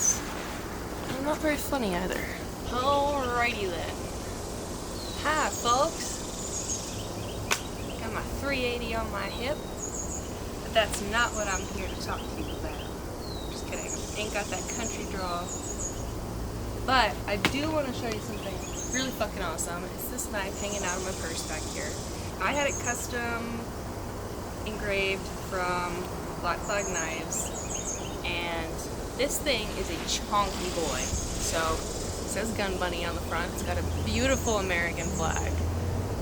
this. I'm not very funny either. Alrighty then. Hi folks. Got my 380 on my hip. But that's not what I'm here to talk to you about. Just kidding. Ain't got that country drawl. But I do want to show you something really fucking awesome. It's this knife hanging out of my purse back here. I had it custom engraved from Black Flag Knives, and this thing is a chonky boy. So it says Gun Bunny on the front. It's got a beautiful American flag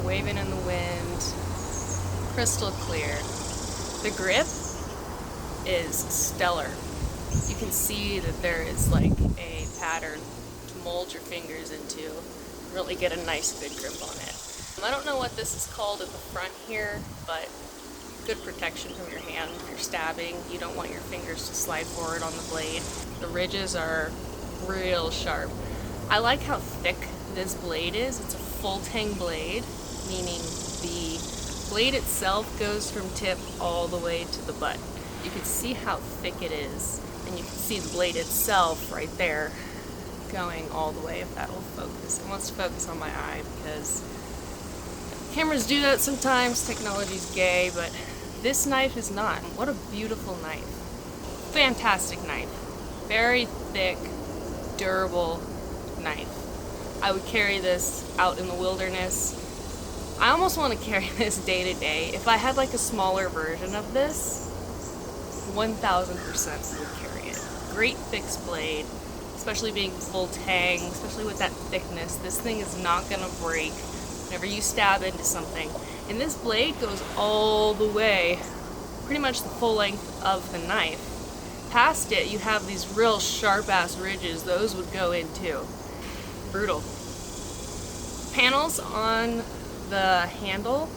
waving in the wind, crystal clear. The grip is stellar. You can see that there is like a pattern to mold your fingers into, really get a nice good grip on it. I don't know what this is called at the front here, but good protection from your hand if you're stabbing. You don't want your fingers to slide forward on the blade. The ridges are real sharp. I like how thick this blade is. It's a full tang blade, meaning the blade itself goes from tip all the way to the butt. You can see how thick it is, and you can see the blade itself right there going all the way, if that will focus. It wants to focus on my eye because cameras do that sometimes. Technology's gay, but this knife is not. What a beautiful knife. Fantastic knife. Very thick, durable knife. I would carry this out in the wilderness. I almost want to carry this day to day. If I had like a smaller version of this, 1000% would carry it. Great fixed blade, especially being full tang, especially with that thickness. This thing is not gonna break whenever you stab into something. And this blade goes all the way, pretty much the full length of the knife. Past it, you have these real sharp ass ridges. Those would go in too. Brutal. Panels on the handle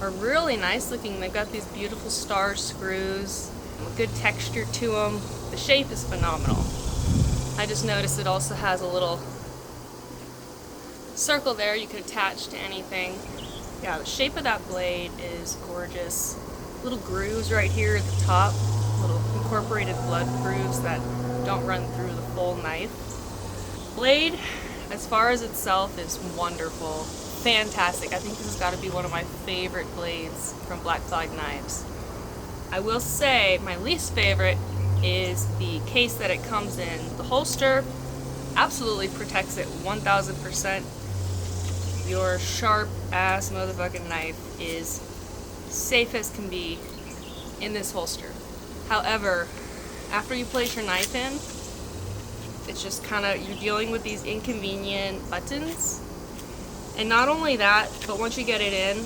are really nice looking. They've got these beautiful star screws, good texture to them. The shape is phenomenal. I just noticed it also has a little circle there you could attach to anything. Yeah, the shape of that blade is gorgeous. Little grooves right here at the top, little incorporated blood grooves that don't run through the full knife. Blade, as far as itself, is wonderful. Fantastic. I think this has got to be one of my favorite blades from Black Flag Knives. I will say my least favorite is the case that it comes in. The holster absolutely protects it 1000%. Your sharp ass motherfucking knife is safe as can be in this holster. However, after you place your knife in, it's just kind of, you're dealing with these inconvenient buttons. And not only that, but once you get it in,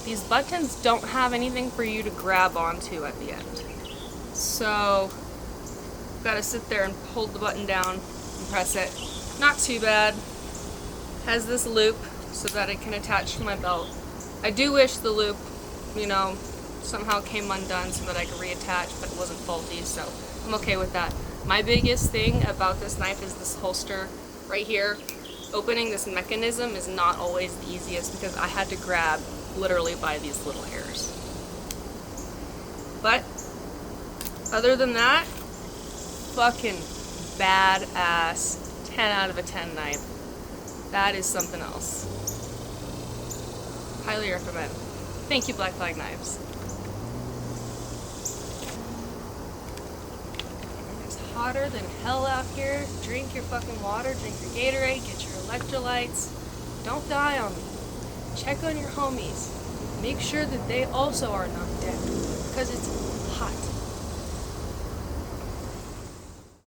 these buttons don't have anything for you to grab onto at the end. So, you've got to sit there and hold the button down and press it. Not too bad. Has this loop so that it can attach to my belt. I do wish the loop, somehow came undone so that I could reattach, but it wasn't faulty, so I'm okay with that. My biggest thing about this knife is this holster right here. Opening this mechanism is not always the easiest because I had to grab literally by these little hairs. But other than that, fucking badass 10 out of a 10 knife. That is something else. Highly recommend. Thank you, Black Flag Knives. It's hotter than hell out here. Drink your fucking water, drink your Gatorade, get your electrolytes. Don't die on me. Check on your homies. Make sure that they also are not dead because it's hot.